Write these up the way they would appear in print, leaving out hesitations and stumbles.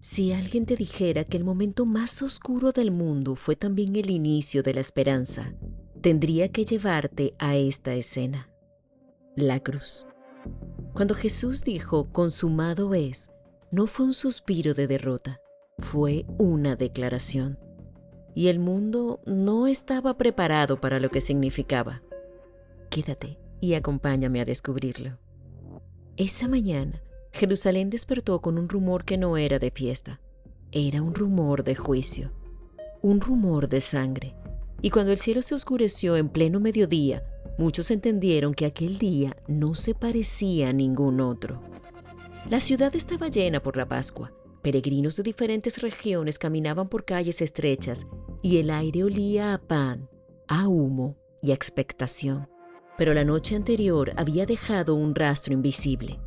Si alguien te dijera que el momento más oscuro del mundo fue también el inicio de la esperanza, tendría que llevarte a esta escena. La cruz. Cuando Jesús dijo, consumado es, no fue un suspiro de derrota, fue una declaración. Y el mundo no estaba preparado para lo que significaba. Quédate y acompáñame a descubrirlo. Esa mañana, Jerusalén despertó con un rumor que no era de fiesta. Era un rumor de juicio, un rumor de sangre. Y cuando el cielo se oscureció en pleno mediodía, muchos entendieron que aquel día no se parecía a ningún otro. La ciudad estaba llena por la Pascua. Peregrinos de diferentes regiones caminaban por calles estrechas y el aire olía a pan, a humo y a expectación. Pero la noche anterior había dejado un rastro invisible.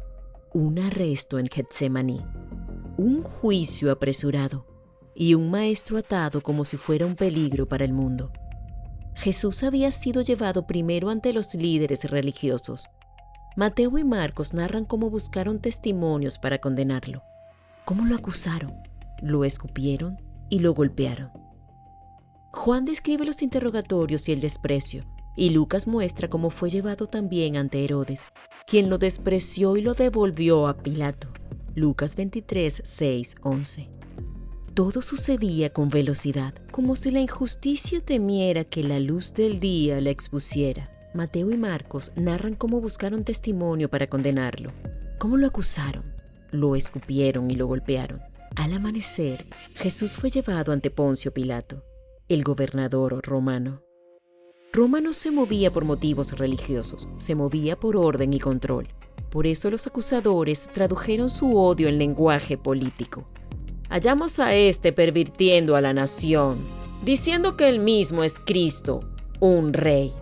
Un arresto en Getsemaní, un juicio apresurado y un maestro atado como si fuera un peligro para el mundo. Jesús había sido llevado primero ante los líderes religiosos. Mateo y Marcos narran cómo buscaron testimonios para condenarlo, cómo lo acusaron, lo escupieron y lo golpearon. Juan describe los interrogatorios y el desprecio, y Lucas muestra cómo fue llevado también ante Herodes, quien lo despreció y lo devolvió a Pilato. Lucas 23, 6, 11. Todo sucedía con velocidad, como si la injusticia temiera que la luz del día la expusiera. Mateo y Marcos narran cómo buscaron testimonio para condenarlo, cómo lo acusaron, lo escupieron y lo golpearon. Al amanecer, Jesús fue llevado ante Poncio Pilato, el gobernador romano. Roma no se movía por motivos religiosos, se movía por orden y control. Por eso los acusadores tradujeron su odio en lenguaje político. Hallamos a este pervirtiendo a la nación, diciendo que él mismo es Cristo, un rey.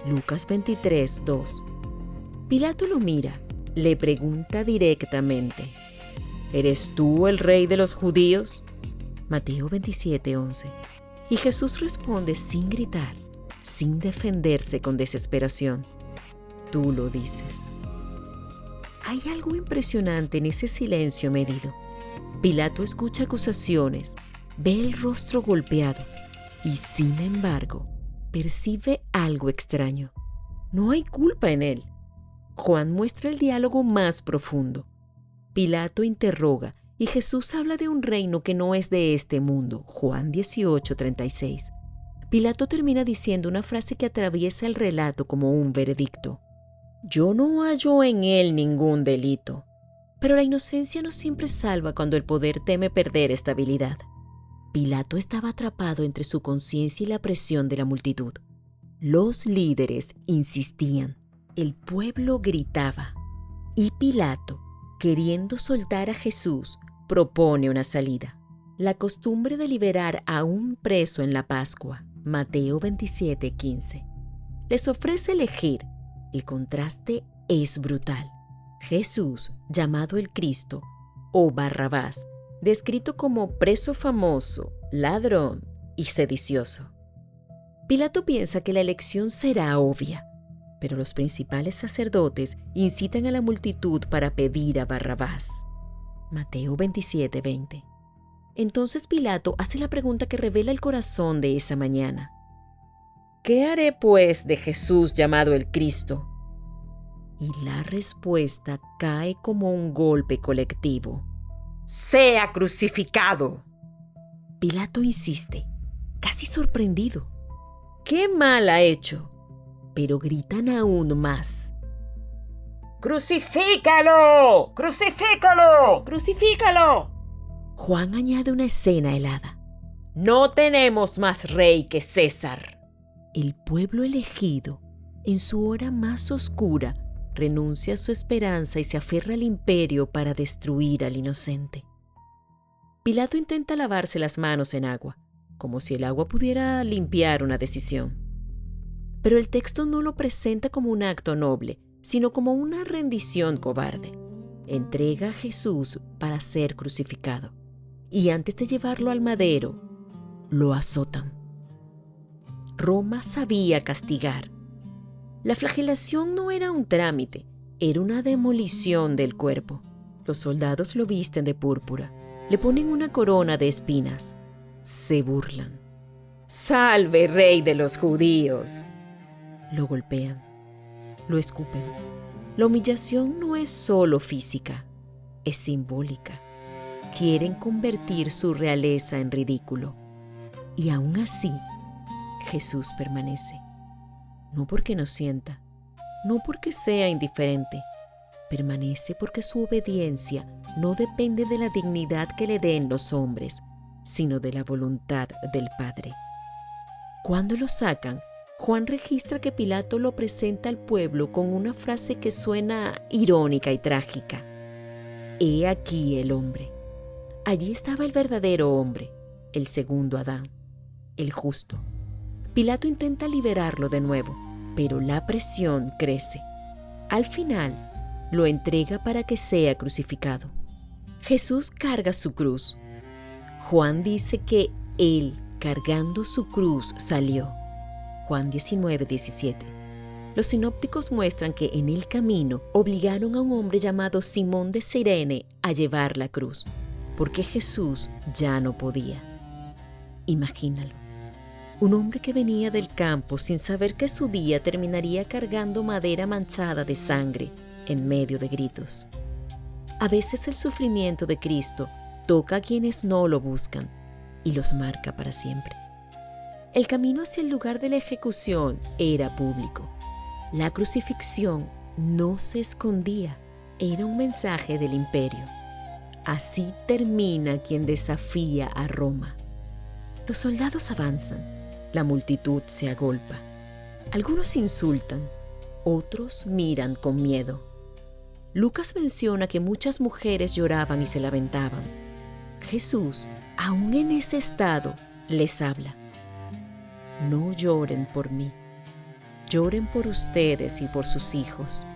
Lucas 23, 2. Pilato lo mira, le pregunta directamente, ¿eres tú el rey de los judíos? Mateo 27, 11. Y Jesús responde sin gritar, sin defenderse con desesperación. Tú lo dices. Hay algo impresionante en ese silencio medido. Pilato escucha acusaciones, ve el rostro golpeado y, sin embargo, percibe algo extraño. No hay culpa en él. Juan muestra el diálogo más profundo. Pilato interroga y Jesús habla de un reino que no es de este mundo. Juan 18, 36. Pilato termina diciendo una frase que atraviesa el relato como un veredicto. Yo no hallo en él ningún delito. Pero la inocencia no siempre salva cuando el poder teme perder estabilidad. Pilato estaba atrapado entre su conciencia y la presión de la multitud. Los líderes insistían, el pueblo gritaba. Y Pilato, queriendo soltar a Jesús, propone una salida. La costumbre de liberar a un preso en la Pascua. Mateo 27, 15. Les ofrece elegir. El contraste es brutal. Jesús, llamado el Cristo, o Barrabás, descrito como preso famoso, ladrón y sedicioso. Pilato piensa que la elección será obvia, pero los principales sacerdotes incitan a la multitud para pedir a Barrabás. Mateo 27, 20. Entonces Pilato hace la pregunta que revela el corazón de esa mañana. ¿Qué haré, pues, de Jesús llamado el Cristo? Y la respuesta cae como un golpe colectivo. ¡Sea crucificado! Pilato insiste, casi sorprendido. ¿Qué mal ha hecho? Pero gritan aún más. ¡Crucifícalo! ¡Crucifícalo! ¡Crucifícalo! Juan añade una escena helada. No tenemos más rey que César. El pueblo elegido, en su hora más oscura, renuncia a su esperanza y se aferra al imperio para destruir al inocente. Pilato intenta lavarse las manos en agua, como si el agua pudiera limpiar una decisión. Pero el texto no lo presenta como un acto noble, sino como una rendición cobarde. Entrega a Jesús para ser crucificado. Y antes de llevarlo al madero, lo azotan. Roma sabía castigar. La flagelación no era un trámite, era una demolición del cuerpo. Los soldados lo visten de púrpura. Le ponen una corona de espinas. Se burlan. ¡Salve, rey de los judíos! Lo golpean. Lo escupen. La humillación no es solo física, es simbólica. Quieren convertir su realeza en ridículo. Y aún así, Jesús permanece. No porque no sienta, no porque sea indiferente. Permanece porque su obediencia no depende de la dignidad que le den los hombres, sino de la voluntad del Padre. Cuando lo sacan, Juan registra que Pilato lo presenta al pueblo con una frase que suena irónica y trágica. He aquí el hombre. Allí estaba el verdadero hombre, el segundo Adán, el justo. Pilato intenta liberarlo de nuevo, pero la presión crece. Al final, lo entrega para que sea crucificado. Jesús carga su cruz. Juan dice que él, cargando su cruz, salió. Juan 19:17. Los sinópticos muestran que en el camino obligaron a un hombre llamado Simón de Cirene a llevar la cruz, porque Jesús ya no podía. Imagínalo. Un hombre que venía del campo sin saber que su día terminaría cargando madera manchada de sangre en medio de gritos. A veces el sufrimiento de Cristo toca a quienes no lo buscan y los marca para siempre. El camino hacia el lugar de la ejecución era público. La crucifixión no se escondía, era un mensaje del imperio. Así termina quien desafía a Roma. Los soldados avanzan, la multitud se agolpa. Algunos insultan, otros miran con miedo. Lucas menciona que muchas mujeres lloraban y se lamentaban. Jesús, aún en ese estado, les habla. No lloren por mí, lloren por ustedes y por sus hijos.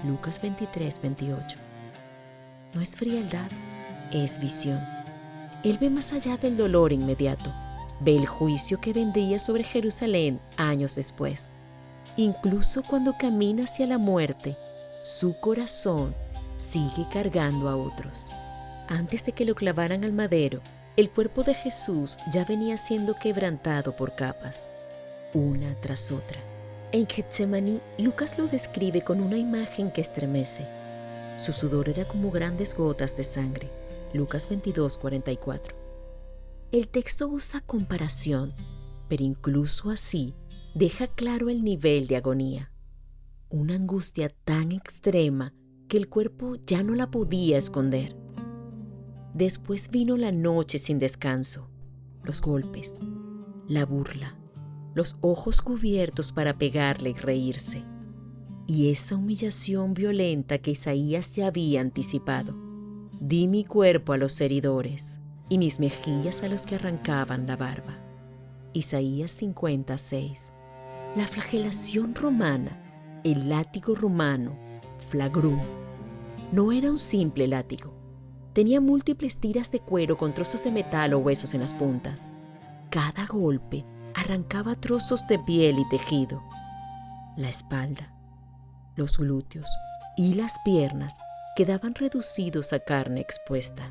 Lucas 23:28. No es frialdad, es visión. Él ve más allá del dolor inmediato, ve el juicio que vendría sobre Jerusalén años después. Incluso cuando camina hacia la muerte, su corazón sigue cargando a otros. Antes de que lo clavaran al madero, el cuerpo de Jesús ya venía siendo quebrantado por capas, una tras otra. En Getsemaní, Lucas lo describe con una imagen que estremece. Su sudor era como grandes gotas de sangre. Lucas 22:44. El texto usa comparación, pero incluso así deja claro el nivel de agonía. Una angustia tan extrema que el cuerpo ya no la podía esconder. Después vino la noche sin descanso, los golpes, la burla, los ojos cubiertos para pegarle y reírse, y esa humillación violenta que Isaías ya había anticipado. Di mi cuerpo a los heridores y mis mejillas a los que arrancaban la barba. Isaías 50:6. La flagelación romana, el látigo romano, flagrum, no era un simple látigo. Tenía múltiples tiras de cuero con trozos de metal o huesos en las puntas. Cada golpe arrancaba trozos de piel y tejido. La espalda, los glúteos y las piernas quedaban reducidos a carne expuesta.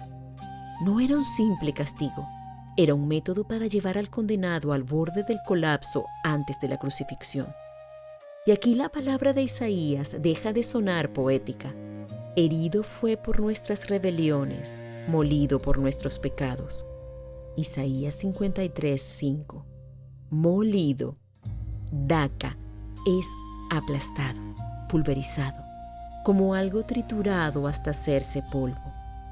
No era un simple castigo, era un método para llevar al condenado al borde del colapso antes de la crucifixión. Y aquí la palabra de Isaías deja de sonar poética. Herido fue por nuestras rebeliones, molido por nuestros pecados. Isaías 53:5. Molido, daca, es aplastado, pulverizado, como algo triturado hasta hacerse polvo.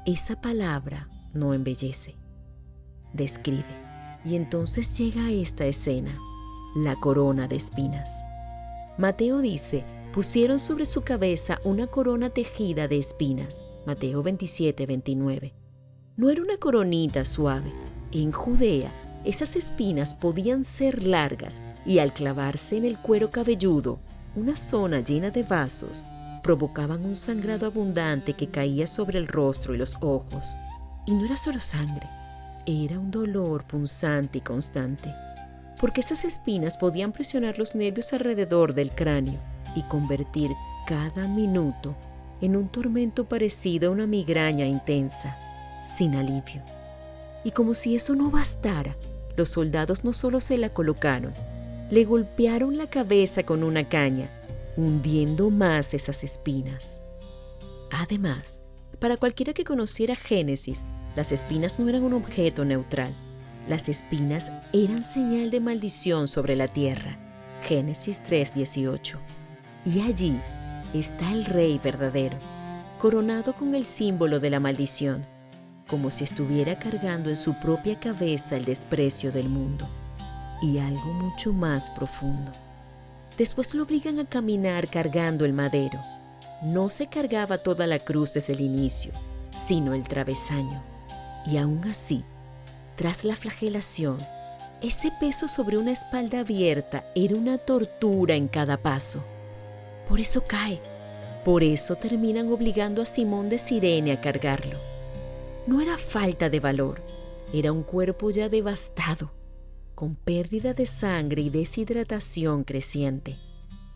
Esa palabra no embellece, describe. Y entonces llega esta escena, la corona de espinas. Mateo dice, pusieron sobre su cabeza una corona tejida de espinas. Mateo 27:29. No era una coronita suave. En Judea, esas espinas podían ser largas y al clavarse en el cuero cabelludo, una zona llena de vasos, provocaban un sangrado abundante que caía sobre el rostro y los ojos. Y no era solo sangre, era un dolor punzante y constante, porque esas espinas podían presionar los nervios alrededor del cráneo y convertir cada minuto en un tormento parecido a una migraña intensa, sin alivio. Y como si eso no bastara, los soldados no solo se la colocaron, le golpearon la cabeza con una caña, hundiendo más esas espinas. Además, para cualquiera que conociera Génesis, las espinas no eran un objeto neutral. Las espinas eran señal de maldición sobre la tierra. Génesis 3:18. Y allí está el Rey verdadero, coronado con el símbolo de la maldición, como si estuviera cargando en su propia cabeza el desprecio del mundo. Y algo mucho más profundo. Después lo obligan a caminar cargando el madero. No se cargaba toda la cruz desde el inicio, sino el travesaño. Y aún así, tras la flagelación, ese peso sobre una espalda abierta era una tortura en cada paso. Por eso cae. Por eso terminan obligando a Simón de Cirene a cargarlo. No era falta de valor, era un cuerpo ya devastado, con pérdida de sangre y deshidratación creciente.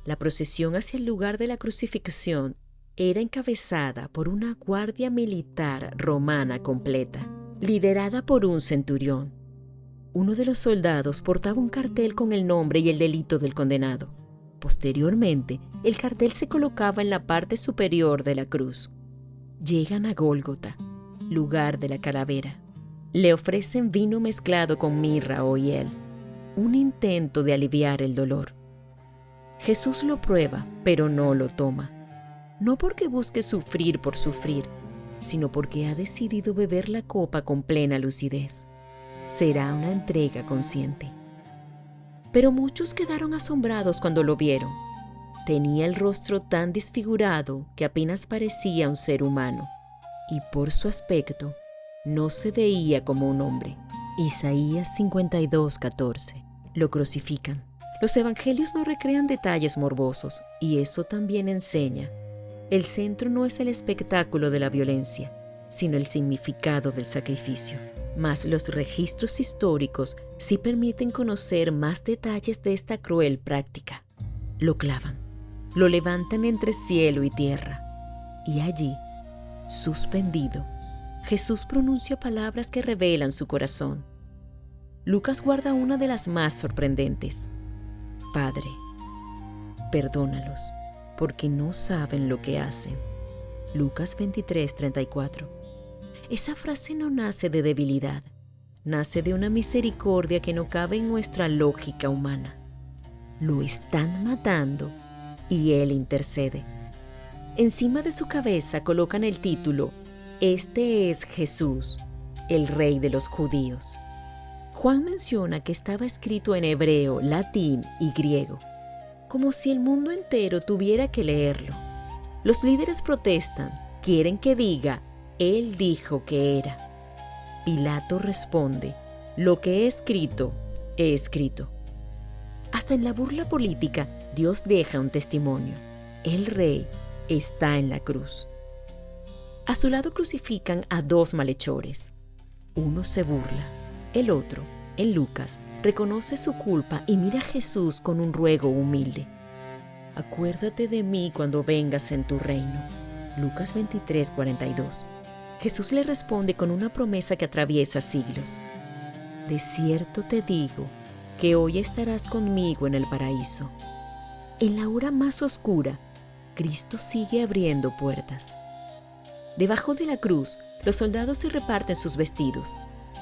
La procesión hacia el lugar de la crucifixión era encabezada por una guardia militar romana completa, liderada por un centurión. Uno de los soldados portaba un cartel con el nombre y el delito del condenado. Posteriormente, el cartel se colocaba en la parte superior de la cruz. Llegan a Gólgota, lugar de la calavera. Le ofrecen vino mezclado con mirra o hiel, un intento de aliviar el dolor. Jesús lo prueba, pero no lo toma. No porque busque sufrir por sufrir, sino porque ha decidido beber la copa con plena lucidez. Será una entrega consciente. Pero muchos quedaron asombrados cuando lo vieron. Tenía el rostro tan desfigurado que apenas parecía un ser humano, y por su aspecto no se veía como un hombre. Isaías 52:14. Lo crucifican. Los evangelios no recrean detalles morbosos, y eso también enseña. El centro no es el espectáculo de la violencia, sino el significado del sacrificio. Mas los registros históricos sí permiten conocer más detalles de esta cruel práctica. Lo clavan, lo levantan entre cielo y tierra, y allí, suspendido, Jesús pronuncia palabras que revelan su corazón. Lucas guarda una de las más sorprendentes. Padre, perdónalos, porque no saben lo que hacen. Lucas 23:34. Esa frase no nace de debilidad, nace de una misericordia que no cabe en nuestra lógica humana. Lo están matando y Él intercede. Encima de su cabeza colocan el título: Este es Jesús, el Rey de los Judíos. Juan menciona que estaba escrito en hebreo, latín y griego, como si el mundo entero tuviera que leerlo. Los líderes protestan, quieren que diga: Él dijo que era. Pilato responde: lo que he escrito, he escrito. Hasta en la burla política, Dios deja un testimonio. El Rey está en la cruz. A su lado crucifican a dos malhechores. Uno se burla, el otro, en Lucas, reconoce su culpa y mira a Jesús con un ruego humilde. Acuérdate de mí cuando vengas en tu reino. Lucas 23:42. Jesús le responde con una promesa que atraviesa siglos. De cierto te digo que hoy estarás conmigo en el paraíso. En la hora más oscura, Cristo sigue abriendo puertas. Debajo de la cruz, los soldados se reparten sus vestidos.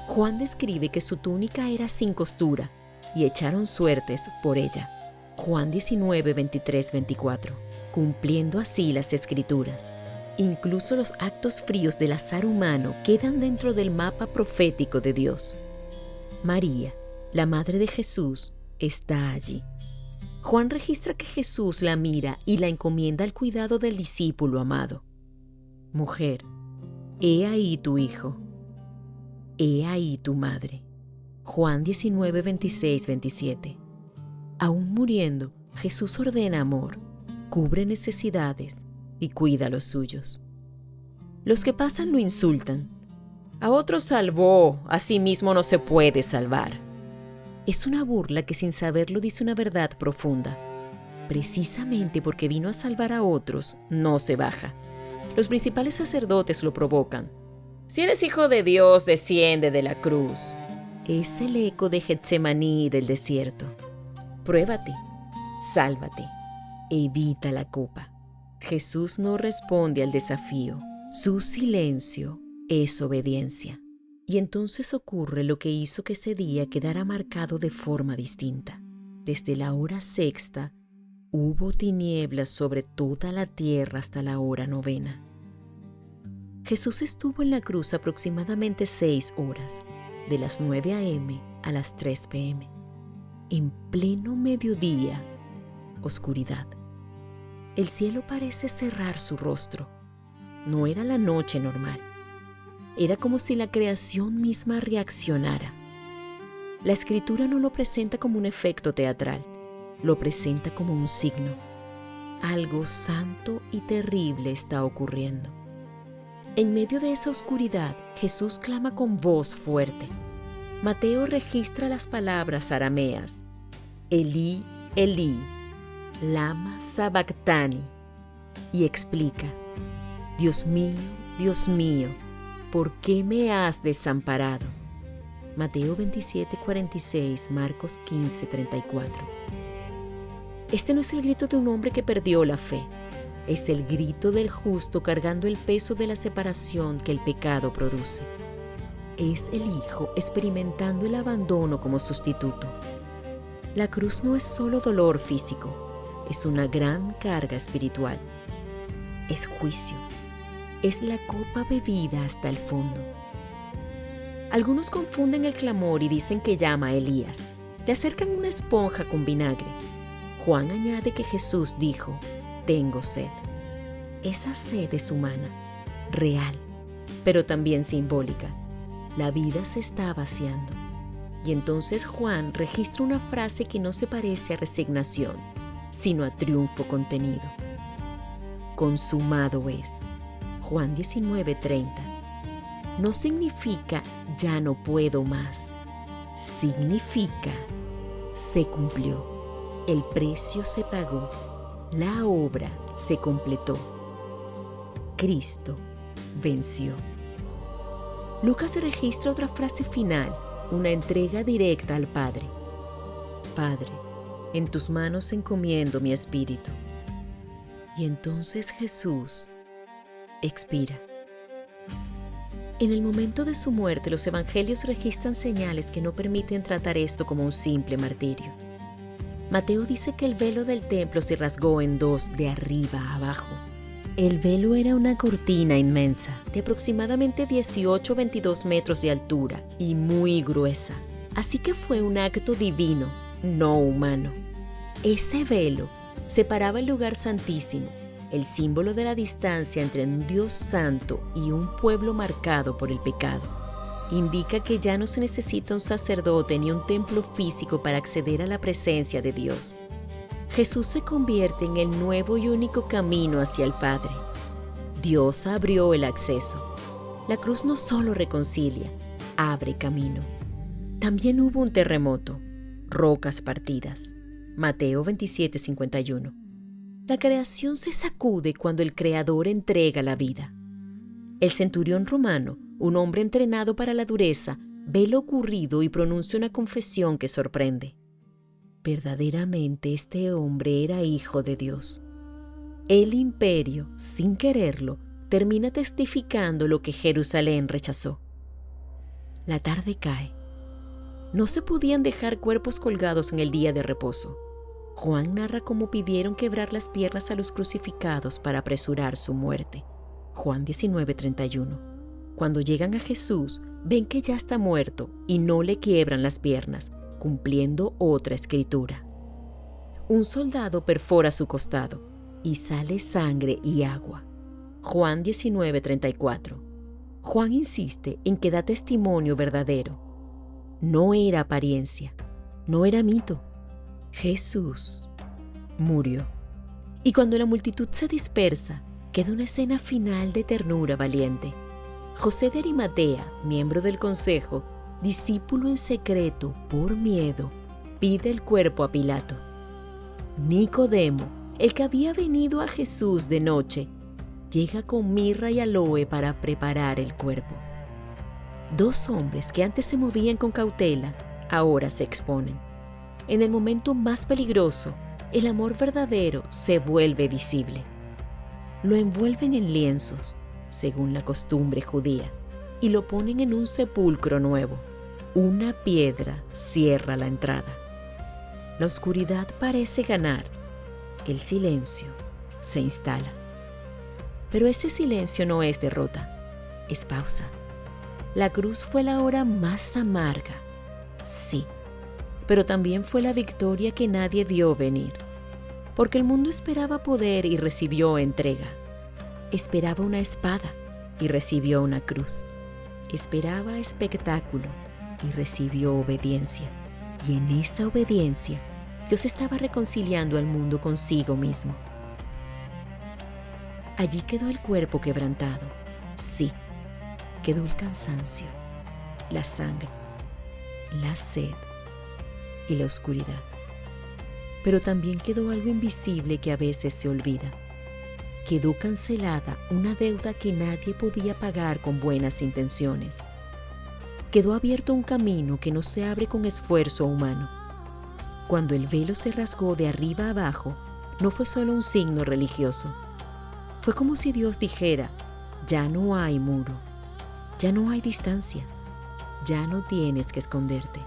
Juan describe que su túnica era sin costura y echaron suertes por ella. Juan 19:23-24, cumpliendo así las Escrituras. Incluso los actos fríos del azar humano quedan dentro del mapa profético de Dios. María, la madre de Jesús, está allí. Juan registra que Jesús la mira y la encomienda al cuidado del discípulo amado. Mujer, he ahí tu hijo. He ahí tu madre. Juan 19:26-27. Aún muriendo, Jesús ordena amor, cubre necesidades y cuida a los suyos. Los que pasan lo insultan. A otros salvó, a sí mismo no se puede salvar. Es una burla que sin saberlo dice una verdad profunda. Precisamente porque vino a salvar a otros, no se baja. Los principales sacerdotes lo provocan. Si eres hijo de Dios, desciende de la cruz. Es el eco de Getsemaní del desierto. Pruébate, sálvate, evita la copa. Jesús no responde al desafío. Su silencio es obediencia. Y entonces ocurre lo que hizo que ese día quedara marcado de forma distinta. Desde la hora sexta, hubo tinieblas sobre toda la tierra hasta la hora novena. Jesús estuvo en la cruz aproximadamente 6 horas, de las 9 a.m. a las 3 p.m. En pleno mediodía, oscuridad. El cielo parece cerrar su rostro. No era la noche normal. Era como si la creación misma reaccionara. La escritura no lo presenta como un efecto teatral, lo presenta como un signo. Algo santo y terrible está ocurriendo. En medio de esa oscuridad, Jesús clama con voz fuerte. Mateo registra las palabras arameas: Elí, Elí, lama sabactani, y explica: Dios mío, ¿por qué me has desamparado? Mateo 27:46, Marcos 15:34. Este no es el grito de un hombre que perdió la fe. Es el grito del justo cargando el peso de la separación que el pecado produce. Es el Hijo experimentando el abandono como sustituto. La cruz no es solo dolor físico, es una gran carga espiritual. Es juicio. Es la copa bebida hasta el fondo. Algunos confunden el clamor y dicen que llama a Elías. Le acercan una esponja con vinagre. Juan añade que Jesús dijo: tengo sed. Esa sed es humana, real, pero también simbólica. La vida se está vaciando. Y entonces Juan registra una frase que no se parece a resignación, sino a triunfo contenido. Consumado es. Juan 19:30. No significa ya no puedo más. Significa se cumplió. El precio se pagó. La obra se completó. Cristo venció. Lucas registra otra frase final, una entrega directa al Padre. Padre, en tus manos encomiendo mi espíritu. Y entonces Jesús expira. En el momento de su muerte, los evangelios registran señales que no permiten tratar esto como un simple martirio. Mateo dice que el velo del templo se rasgó en dos de arriba a abajo. El velo era una cortina inmensa, de aproximadamente 18 o 22 metros de altura y muy gruesa. Así que fue un acto divino, no humano. Ese velo separaba el lugar santísimo, el símbolo de la distancia entre un Dios santo y un pueblo marcado por el pecado. Indica que ya no se necesita un sacerdote ni un templo físico para acceder a la presencia de Dios. Jesús se convierte en el nuevo y único camino hacia el Padre. Dios abrió el acceso. La cruz no solo reconcilia, abre camino. También hubo un terremoto, rocas partidas. Mateo 27:51. La creación se sacude cuando el Creador entrega la vida. El centurión romano, un hombre entrenado para la dureza, ve lo ocurrido y pronuncia una confesión que sorprende. Verdaderamente este hombre era hijo de Dios. El imperio, sin quererlo, termina testificando lo que Jerusalén rechazó. La tarde cae. No se podían dejar cuerpos colgados en el día de reposo. Juan narra cómo pidieron quebrar las piernas a los crucificados para apresurar su muerte. Juan 19:31. Cuando llegan a Jesús, ven que ya está muerto y no le quiebran las piernas, cumpliendo otra escritura. Un soldado perfora su costado y sale sangre y agua. Juan 19:34. Juan insiste en que da testimonio verdadero. No era apariencia, no era mito. Jesús murió. Y cuando la multitud se dispersa, queda una escena final de ternura valiente. José de Arimatea, miembro del consejo, discípulo en secreto por miedo, pide el cuerpo a Pilato. Nicodemo, el que había venido a Jesús de noche, llega con mirra y aloe para preparar el cuerpo. Dos hombres que antes se movían con cautela, ahora se exponen. En el momento más peligroso, el amor verdadero se vuelve visible. Lo envuelven en lienzos, según la costumbre judía, y lo ponen en un sepulcro nuevo. Una piedra cierra la entrada. La oscuridad parece ganar. El silencio se instala. Pero ese silencio no es derrota, es pausa. La cruz fue la hora más amarga, sí, pero también fue la victoria que nadie vio venir. Porque el mundo esperaba poder y recibió entrega. Esperaba una espada y recibió una cruz. Esperaba espectáculo y recibió obediencia. Y en esa obediencia, Dios estaba reconciliando al mundo consigo mismo. Allí quedó el cuerpo quebrantado. Sí, quedó el cansancio, la sangre, la sed y la oscuridad. Pero también quedó algo invisible que a veces se olvida. Quedó cancelada una deuda que nadie podía pagar con buenas intenciones. Quedó abierto un camino que no se abre con esfuerzo humano. Cuando el velo se rasgó de arriba a abajo, no fue solo un signo religioso. Fue como si Dios dijera, ya no hay muro, ya no hay distancia, ya no tienes que esconderte.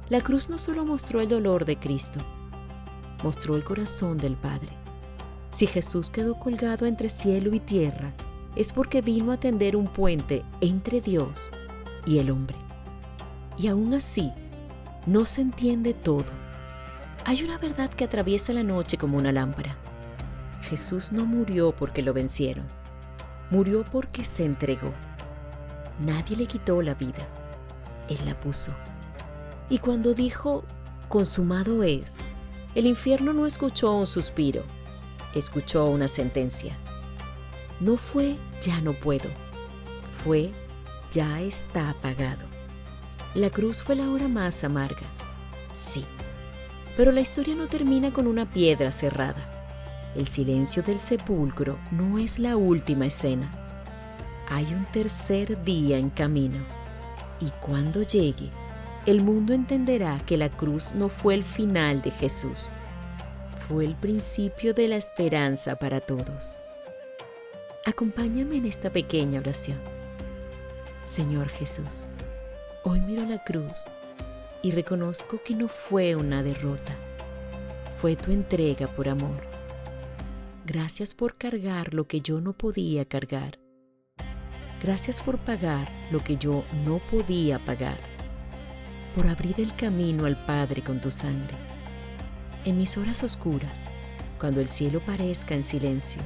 La cruz no solo mostró el dolor de Cristo, mostró el corazón del Padre. Si Jesús quedó colgado entre cielo y tierra, es porque vino a tender un puente entre Dios y el hombre. Y aún así, no se entiende todo. Hay una verdad que atraviesa la noche como una lámpara. Jesús no murió porque lo vencieron. Murió porque se entregó. Nadie le quitó la vida. Él la puso. Y cuando dijo, consumado es, el infierno no escuchó un suspiro, escuchó una sentencia. No fue, ya no puedo. Fue, ya está pagado. La cruz fue la hora más amarga. Sí. Pero la historia no termina con una piedra cerrada. El silencio del sepulcro no es la última escena. Hay un tercer día en camino. Y cuando llegue, el mundo entenderá que la cruz no fue el final de Jesús. Fue el principio de la esperanza para todos. Acompáñame en esta pequeña oración. Señor Jesús, hoy miro la cruz y reconozco que no fue una derrota. Fue tu entrega por amor. Gracias por cargar lo que yo no podía cargar. Gracias por pagar lo que yo no podía pagar. Por abrir el camino al Padre con tu sangre. En mis horas oscuras, cuando el cielo parezca en silencio,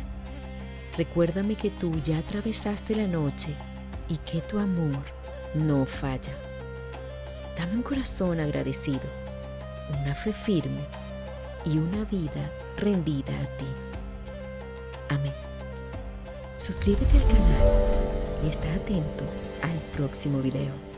recuérdame que tú ya atravesaste la noche y que tu amor no falla. Dame un corazón agradecido, una fe firme y una vida rendida a ti. Amén. Suscríbete al canal y está atento al próximo video.